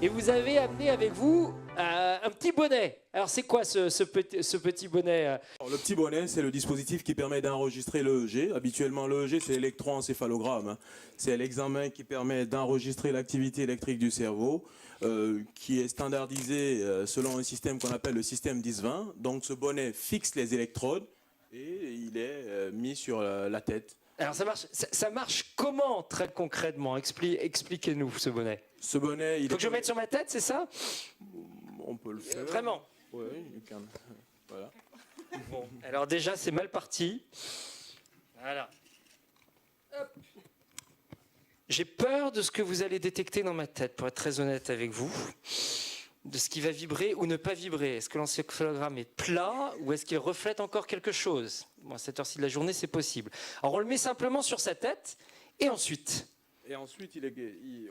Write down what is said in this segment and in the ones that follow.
Et vous avez amené avec vous un petit bonnet. Alors c'est quoi ce petit bonnet Alors, le petit bonnet, c'est le dispositif qui permet d'enregistrer l'EEG. Habituellement, l'EEG, c'est l'électroencéphalogramme, hein. C'est l'examen qui permet d'enregistrer l'activité électrique du cerveau, qui est standardisé selon un système qu'on appelle le système 10-20. Donc ce bonnet fixe les électrodes et il est mis sur la tête. Alors ça marche comment très concrètement? Expliquez-nous ce bonnet. Ce bonnet, il Faut que je le mette sur ma tête, c'est ça? On peut le faire. Vraiment? Oui, voilà. Bon, alors déjà c'est mal parti. Voilà. Hop. J'ai peur de ce que vous allez détecter dans ma tête, pour être très honnête avec vous. De ce qui va vibrer ou ne pas vibrer. Est-ce que l'encéphalogramme est plat ou est-ce qu'il reflète encore quelque chose? Bon, à cette heure-ci de la journée, c'est possible. Alors on le met simplement sur sa tête et ensuite... Et ensuite,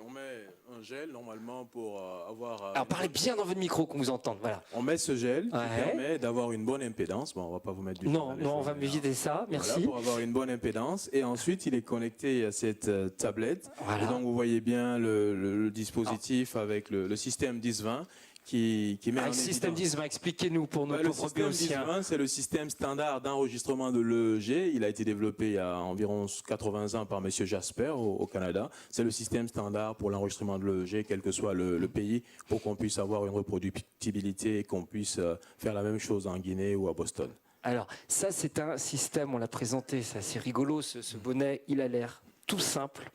on met un gel normalement pour avoir... Alors parlez bien dans votre micro qu'on vous entende. Voilà. On met ce gel qui Ouais. permet d'avoir une bonne impédance. Bon, on va pas vous mettre du Non, on va m'éviter ça, merci. Voilà, pour avoir une bonne impédance. Et ensuite, il est connecté à cette tablette. Voilà. Et donc, vous voyez bien le dispositif avec le système 10-20 qui met en Le système évidence. 10, expliquez-nous pour nos Le pauvres système béotiens. 10-20, c'est le système standard d'enregistrement de l'EEG. Il a été développé il y a environ 80 ans par M. Jasper au Canada. C'est le système standard pour l'enregistrement de l'EEG, quel que soit le pays, pour qu'on puisse avoir une reproductibilité et qu'on puisse faire la même chose en Guinée ou à Boston. Alors, ça, c'est un système, on l'a présenté, c'est assez rigolo, ce bonnet, il a l'air tout simple.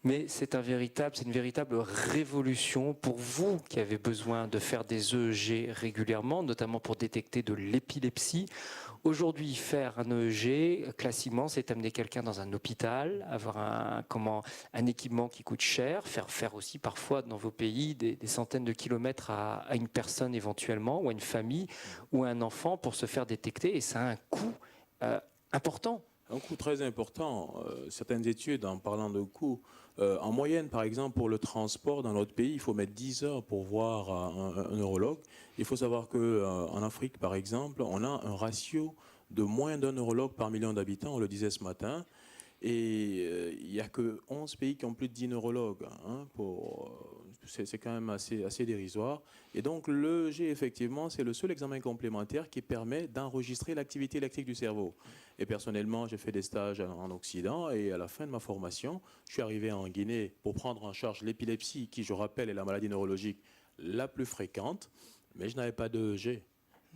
Mais c'est une véritable révolution pour vous qui avez besoin de faire des EEG régulièrement, notamment pour détecter de l'épilepsie. Aujourd'hui, faire un EEG, classiquement, c'est amener quelqu'un dans un hôpital, avoir un équipement qui coûte cher, faire aussi parfois dans vos pays des centaines de kilomètres à une personne éventuellement, ou à une famille, ou à un enfant pour se faire détecter. Et ça a un coût important. Un coût très important. Certaines études, en parlant de coûts, en moyenne, par exemple, pour le transport dans notre pays, il faut mettre 10 heures pour voir un neurologue. Il faut savoir qu'en Afrique, par exemple, on a un ratio de moins d'un neurologue par million d'habitants, on le disait ce matin. Et il n'y a que 11 pays qui ont plus de 10 neurologues. Hein, c'est quand même assez dérisoire. Et donc l'EEG, effectivement, c'est le seul examen complémentaire qui permet d'enregistrer l'activité électrique du cerveau. Et personnellement, j'ai fait des stages en Occident et à la fin de ma formation, je suis arrivé en Guinée pour prendre en charge l'épilepsie, qui, je rappelle, est la maladie neurologique la plus fréquente, mais je n'avais pas d'EEG.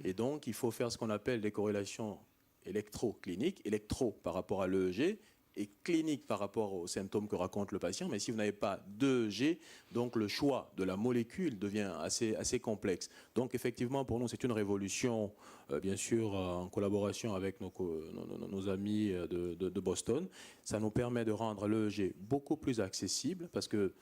Et donc, il faut faire ce qu'on appelle des corrélations électrocliniques, électro par rapport à l'EEG, et clinique par rapport aux symptômes que raconte le patient. Mais si vous n'avez pas d'EEG, donc le choix de la molécule devient assez complexe. Donc effectivement, pour nous, c'est une révolution, bien sûr, en collaboration avec nos amis de Boston. Ça nous permet de rendre l'EEG beaucoup plus accessible parce que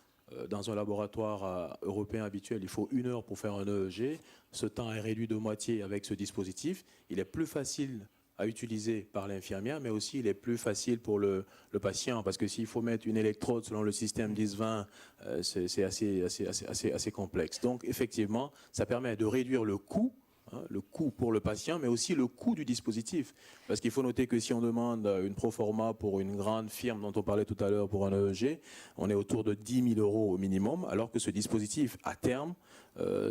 dans un laboratoire européen habituel, il faut 1 heure pour faire un EEG. Ce temps est réduit de moitié avec ce dispositif. Il est plus facile à utiliser par l'infirmière, mais aussi il est plus facile pour le patient, parce que s'il faut mettre une électrode selon le système 10-20, c'est assez complexe. Donc effectivement, ça permet de réduire le coût pour le patient, mais aussi le coût du dispositif. Parce qu'il faut noter que si on demande une proforma pour une grande firme dont on parlait tout à l'heure pour un EEG, on est autour de 10 000 euros au minimum, alors que ce dispositif, à terme,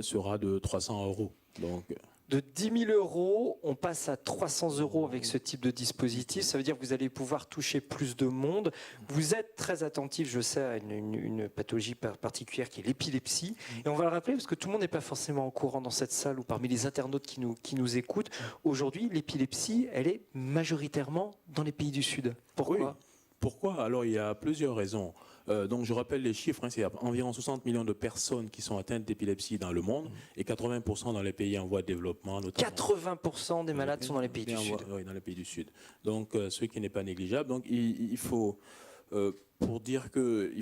sera de 300 euros. Donc... De 10 000 euros, on passe à 300 euros avec ce type de dispositif. Ça veut dire que vous allez pouvoir toucher plus de monde. Vous êtes très attentif, je sais, à une pathologie particulière qui est l'épilepsie. Et on va le rappeler parce que tout le monde n'est pas forcément au courant dans cette salle ou parmi les internautes qui nous écoutent. Aujourd'hui, l'épilepsie, elle est majoritairement dans les pays du Sud. Pourquoi ? Oui. Pourquoi ? Alors, il y a plusieurs raisons. Donc, je rappelle les chiffres, hein, c'est environ 60 millions de personnes qui sont atteintes d'épilepsie dans le monde et 80% dans les pays en voie de développement. Notamment 80% des malades sont dans les pays du Sud. Oui, dans les pays du Sud. Donc, ce qui n'est pas négligeable. Donc, il faut... il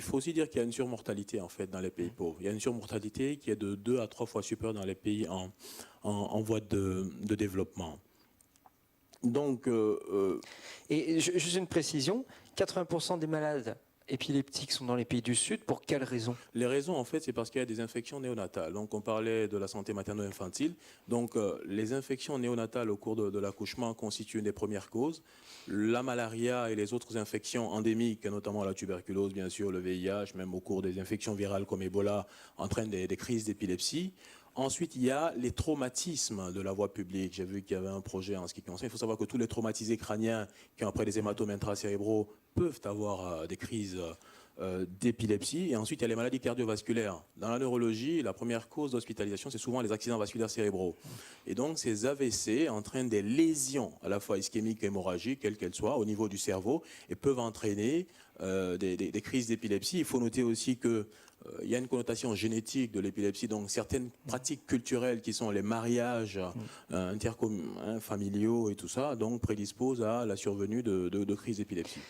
faut aussi dire qu'il y a une surmortalité en fait dans les pays pauvres. Il y a une surmortalité qui est de 2 à 3 fois supérieure dans les pays en voie de développement. Donc, Et juste une précision, 80% des malades épileptiques sont dans les pays du Sud. Pour quelles raisons? Les raisons, en fait, c'est parce qu'il y a des infections néonatales. Donc, on parlait de la santé materno-infantile. Donc, les infections néonatales au cours de l'accouchement constituent une des premières causes. La malaria et les autres infections endémiques, notamment la tuberculose, bien sûr, le VIH, même au cours des infections virales comme Ebola, entraînent des crises d'épilepsie. Ensuite, il y a les traumatismes de la voie publique. J'ai vu qu'il y avait un projet en ce qui concerne. Il faut savoir que tous les traumatisés crâniens qui ont après des hématomes intracérébraux peuvent avoir des crises d'épilepsie. Et ensuite, il y a les maladies cardiovasculaires. Dans la neurologie, la première cause d'hospitalisation, c'est souvent les accidents vasculaires cérébraux. Et donc, ces AVC entraînent des lésions, à la fois ischémiques et hémorragiques, quelles qu'elles soient, au niveau du cerveau, et peuvent entraîner des crises d'épilepsie. Il faut noter aussi que il y a une connotation génétique de l'épilepsie, donc certaines pratiques culturelles qui sont les mariages familiaux et tout ça, donc prédisposent à la survenue de crises d'épilepsie.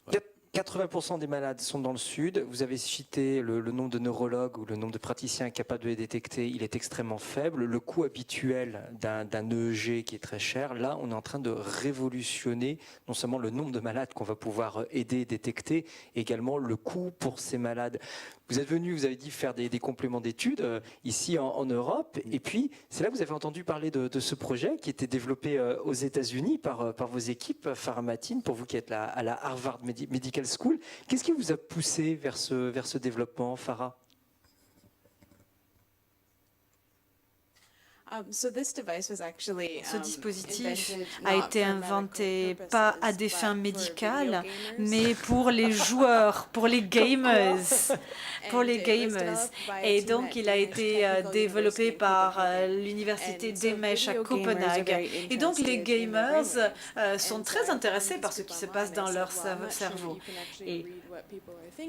Voilà. 80% des malades sont dans le sud. Vous avez cité le nombre de neurologues ou le nombre de praticiens capables de les détecter. Il est extrêmement faible. Le coût habituel d'un EEG qui est très cher, là, on est en train de révolutionner non seulement le nombre de malades qu'on va pouvoir aider, détecter, également le coût pour ces malades. Vous êtes venu, vous avez dit, faire des compléments d'études ici en Europe. Et puis, c'est là que vous avez entendu parler de ce projet qui était développé aux États-Unis par vos équipes, Farah Matin, pour vous qui êtes à la Harvard Medical School. Qu'est-ce qui vous a poussé vers ce développement, Farah? Ce dispositif a été inventé pas à des fins médicales, mais pour les joueurs, pour les gamers. Et donc, il a été développé par l'université d'Emesh à Copenhague. Et donc, les gamers sont très intéressés par ce qui se passe dans leur cerveau. Et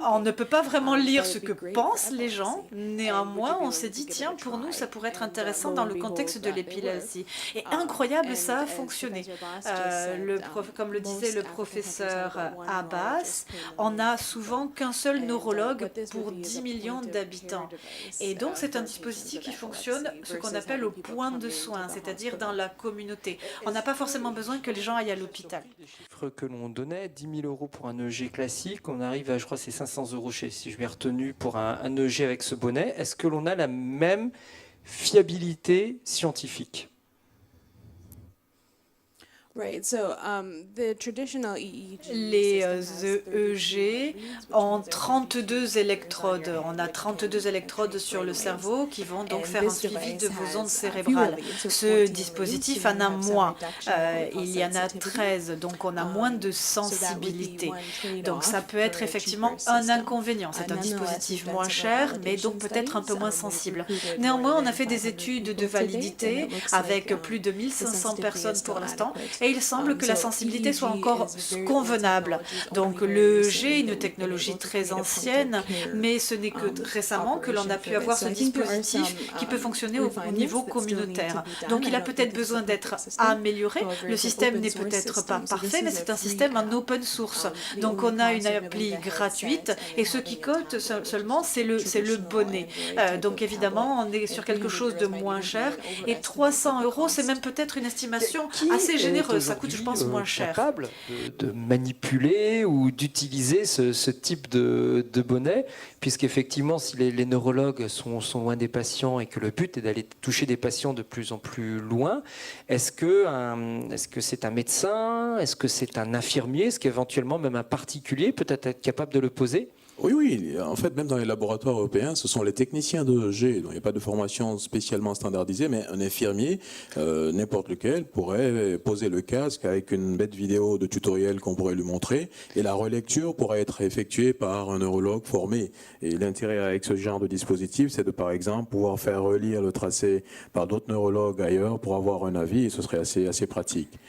on ne peut pas vraiment lire ce que pensent les gens. Néanmoins, on s'est dit, tiens, pour nous, ça pourrait être intéressant dans le contexte de l'épilepsie. Et incroyable, ça a fonctionné. Comme le disait le professeur Abbas, on n'a souvent qu'un seul neurologue pour 10 millions d'habitants. Et donc, c'est un dispositif qui fonctionne ce qu'on appelle au point de soins, c'est-à-dire dans la communauté. On n'a pas forcément besoin que les gens aillent à l'hôpital. Les chiffres que l'on donnait, 10 000 € pour un EEG classique, on arrive à, je crois, c'est 500 € si je m'ai retenu pour un EEG avec ce bonnet. Est-ce que l'on a la même fiabilité scientifique? Les EEG ont 32 électrodes. On a 32 électrodes sur le cerveau qui vont donc faire un suivi de vos ondes cérébrales. Ce dispositif en a moins. Il y en a 13, donc on a moins de sensibilité. Donc ça peut être effectivement un inconvénient. C'est un dispositif moins cher, mais donc peut-être un peu moins sensible. Néanmoins, on a fait des études de validité avec plus de 1500 personnes pour l'instant. Et il semble que la sensibilité soit encore convenable. Donc l'EEG est une technologie très ancienne, mais ce n'est que récemment que l'on a pu avoir ce dispositif qui peut fonctionner au niveau communautaire. Donc il a peut-être besoin d'être amélioré. Le système n'est peut-être pas parfait, mais c'est un système en open source. Donc on a une appli gratuite et ce qui coûte seulement, c'est le bonnet. Donc évidemment, on est sur quelque chose de moins cher et 300 €, c'est même peut-être une estimation assez généreuse. Ça coûte, je pense, moins cher. Capable de manipuler ou d'utiliser ce type de bonnet, puisqu'effectivement, si les neurologues sont loin des patients et que le but est d'aller toucher des patients de plus en plus loin, est-ce que c'est un médecin, est-ce que c'est un infirmier, est-ce qu'éventuellement même un particulier peut être capable de le poser? Oui. En fait, même dans les laboratoires européens, ce sont les techniciens d'EEG. Donc, il n'y a pas de formation spécialement standardisée, mais un infirmier, n'importe lequel, pourrait poser le casque avec une bête vidéo de tutoriel qu'on pourrait lui montrer. Et la relecture pourrait être effectuée par un neurologue formé. Et l'intérêt avec ce genre de dispositif, c'est de, par exemple, pouvoir faire relire le tracé par d'autres neurologues ailleurs pour avoir un avis. Et ce serait assez pratique.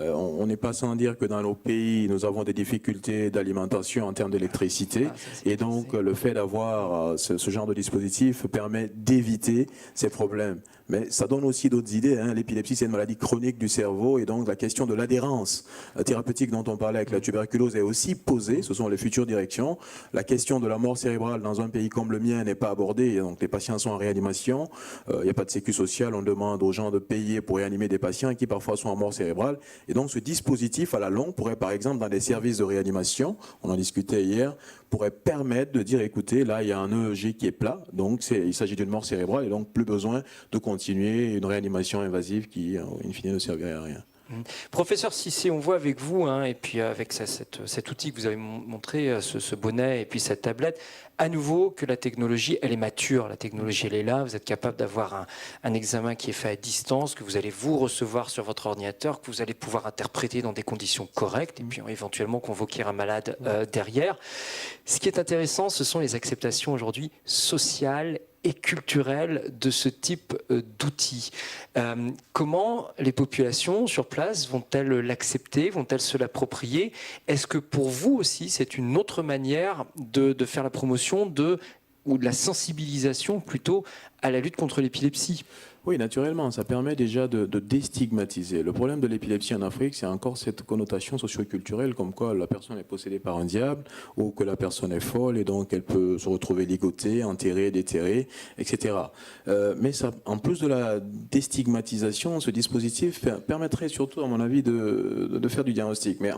On n'est pas sans dire que dans nos pays, nous avons des difficultés d'alimentation en termes d'électricité. Et donc, le fait d'avoir ce genre de dispositif permet d'éviter ces problèmes. Mais ça donne aussi d'autres idées. L'épilepsie, c'est une maladie chronique du cerveau. Et donc, la question de l'adhérence thérapeutique dont on parlait avec la tuberculose est aussi posée. Ce sont les futures directions. La question de la mort cérébrale dans un pays comme le mien n'est pas abordée. Donc, les patients sont en réanimation. Il n'y a pas de sécu sociale. On demande aux gens de payer pour réanimer des patients qui parfois sont en mort cérébrale. Et donc, ce dispositif, à la longue, pourrait, par exemple, dans des services de réanimation, on en discutait hier, pourrait permettre de dire, écoutez, là, il y a un EEG qui est plat, donc il s'agit d'une mort cérébrale et donc plus besoin de continuer une réanimation invasive qui, in fine, ne servirait à rien. Professeur Cissé, on voit avec vous, hein, et puis avec cet outil que vous avez montré, ce bonnet et puis cette tablette, à nouveau que la technologie, elle est mature, la technologie, elle est là, vous êtes capable d'avoir un examen qui est fait à distance, que vous allez vous recevoir sur votre ordinateur, que vous allez pouvoir interpréter dans des conditions correctes, et puis éventuellement convoquer un malade derrière. Ce qui est intéressant, ce sont les acceptations aujourd'hui sociales et culturelle de ce type d'outils. Comment les populations sur place vont-elles l'accepter, vont-elles se l'approprier? Est-ce que pour vous aussi, c'est une autre manière de faire la promotion ou de la sensibilisation plutôt à la lutte contre l'épilepsie? Oui, naturellement, ça permet déjà de déstigmatiser. Le problème de l'épilepsie en Afrique, c'est encore cette connotation socioculturelle comme quoi la personne est possédée par un diable ou que la personne est folle et donc elle peut se retrouver ligotée, enterrée, déterrée, etc. Mais ça, en plus de la déstigmatisation, ce dispositif permettrait surtout, à mon avis, de faire du diagnostic. Mais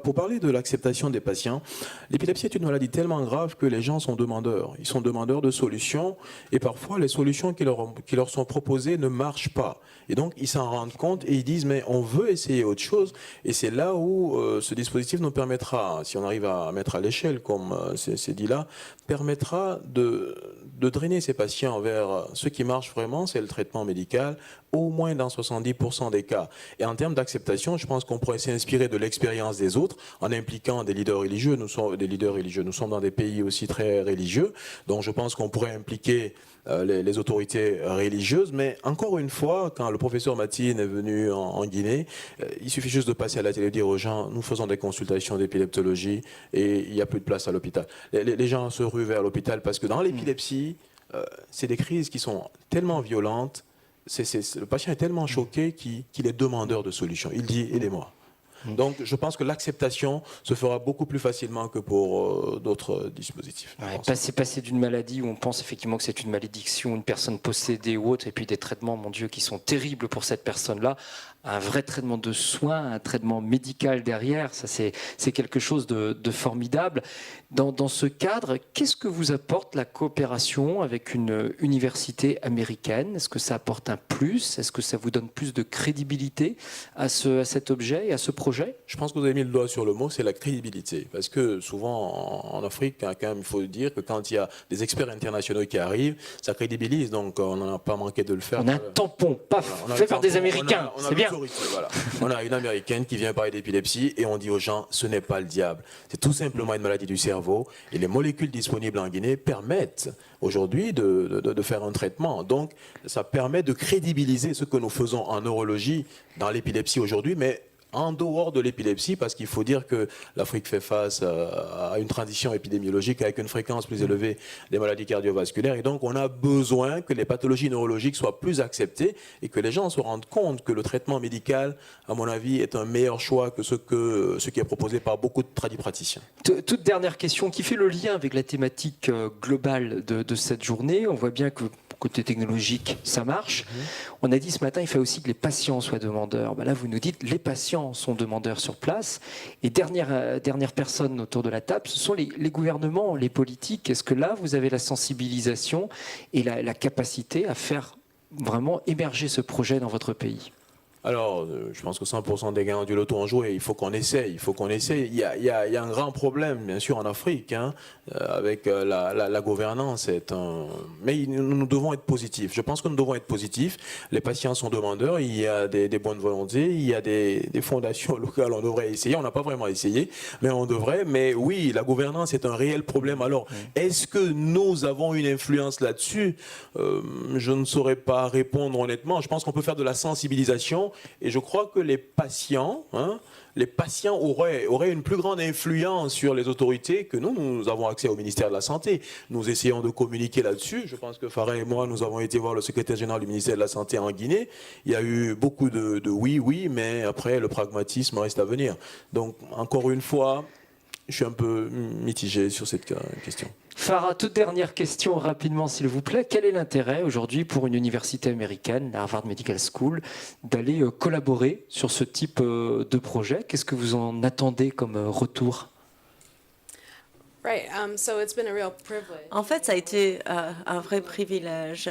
pour parler de l'acceptation des patients, l'épilepsie est une maladie tellement grave que les gens sont demandeurs. Ils sont demandeurs de solutions et parfois les solutions qui leur sont proposées ne marchent pas. Et donc, ils s'en rendent compte et ils disent, mais on veut essayer autre chose. Et c'est là où ce dispositif nous permettra, si on arrive à mettre à l'échelle, comme c'est dit là, permettra de drainer ces patients vers ce qui marche vraiment, c'est le traitement médical, au moins dans 70% des cas. Et en termes d'acceptation, je pense qu'on pourrait s'inspirer de l'expérience des autres en impliquant des leaders religieux. Nous sommes dans des pays aussi très religieux, donc je pense qu'on pourrait impliquer les autorités religieuses. Mais encore une fois, quand le professeur Matine est venu en Guinée, il suffit juste de passer à la télé et dire aux gens, nous faisons des consultations d'épileptologie et il n'y a plus de place à l'hôpital. Les gens se ruent vers l'hôpital parce que dans l'épilepsie, c'est des crises qui sont tellement violentes. Le patient est tellement choqué qu'il est demandeur de solutions. Il dit, aidez-moi. Donc, je pense que l'acceptation se fera beaucoup plus facilement que pour d'autres dispositifs. Ouais, passer d'une maladie où on pense effectivement que c'est une malédiction, une personne possédée ou autre, et puis des traitements, mon Dieu, qui sont terribles pour cette personne-là, un vrai traitement de soins, un traitement médical derrière, ça c'est quelque chose de formidable. Dans ce cadre, qu'est-ce que vous apporte la coopération avec une université américaine? Est-ce que ça apporte un plus? Est-ce que ça vous donne plus de crédibilité à cet objet et à ce projet? Je pense que vous avez mis le doigt sur le mot, c'est la crédibilité. Parce que souvent en Afrique, quand même, il faut dire que quand il y a des experts internationaux qui arrivent, ça crédibilise. Donc on n'en a pas manqué de le faire. On a un tampon, paf, fait par des Américains, c'est bien. Voilà. On a une Américaine qui vient parler d'épilepsie et on dit aux gens, ce n'est pas le diable. C'est tout simplement une maladie du cerveau et les molécules disponibles en Guinée permettent aujourd'hui de faire un traitement. Donc ça permet de crédibiliser ce que nous faisons en neurologie dans l'épilepsie aujourd'hui, mais en dehors de l'épilepsie, parce qu'il faut dire que l'Afrique fait face à une transition épidémiologique avec une fréquence plus élevée des maladies cardiovasculaires. Et donc, on a besoin que les pathologies neurologiques soient plus acceptées et que les gens se rendent compte que le traitement médical, à mon avis, est un meilleur choix que ce qui est proposé par beaucoup de tradipraticiens. Toute dernière question qui fait le lien avec la thématique globale de cette journée. On voit bien que côté technologique, ça marche. On a dit ce matin, il faut aussi que les patients soient demandeurs. Ben là, vous nous dites, les patients sont demandeurs sur place. Et dernière personne autour de la table, ce sont les gouvernements, les politiques. Est-ce que là, vous avez la sensibilisation et la capacité à faire vraiment émerger ce projet dans votre pays? Alors, je pense que 100% des gagnants du loto ont joué. Il faut qu'on essaye. Il y a un grand problème, bien sûr, en Afrique, hein, avec la gouvernance. Mais nous devons être positifs. Je pense que nous devons être positifs. Les patients sont demandeurs. Il y a des bonnes volontés. Il y a des fondations locales. On devrait essayer. On n'a pas vraiment essayé, mais on devrait. Mais oui, la gouvernance est un réel problème. Alors, est-ce que nous avons une influence là-dessus? Je ne saurais pas répondre honnêtement. Je pense qu'on peut faire de la sensibilisation. Et je crois que les patients auraient une plus grande influence sur les autorités que nous avons accès au ministère de la Santé. Nous essayons de communiquer là-dessus. Je pense que Farah et moi, nous avons été voir le secrétaire général du ministère de la Santé en Guinée. Il y a eu beaucoup de oui, mais après, le pragmatisme reste à venir. Donc, encore une fois, je suis un peu mitigé sur cette question. Farah, toute dernière question rapidement s'il vous plaît. Quel est l'intérêt aujourd'hui pour une université américaine, la Harvard Medical School, d'aller collaborer sur ce type de projet? Qu'est-ce que vous en attendez comme retour? En fait, ça a été un vrai privilège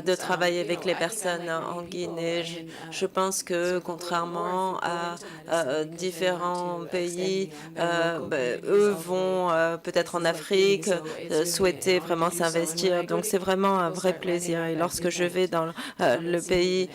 de travailler avec les personnes en Guinée. Je pense que contrairement à différents pays, eux vont peut-être en Afrique souhaiter vraiment s'investir. Donc c'est vraiment un vrai plaisir. Et lorsque je vais dans le pays,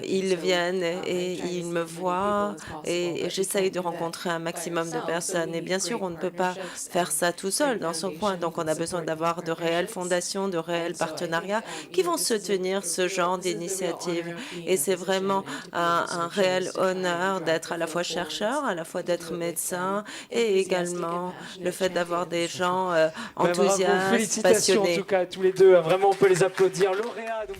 ils viennent et ils me voient et j'essaye de rencontrer un maximum de personnes. Et bien sûr, on ne peut pas faire ça tout seul dans son coin. Donc on a besoin d'avoir de réelles fondations, de réels partenariats qui vont soutenir ce genre d'initiative. Et c'est vraiment un réel honneur d'être à la fois chercheur, à la fois d'être médecin et également le fait d'avoir des gens enthousiastes, Félicitations passionnés. en tout cas à tous les deux. Vraiment, on peut les applaudir. Lauréats donc,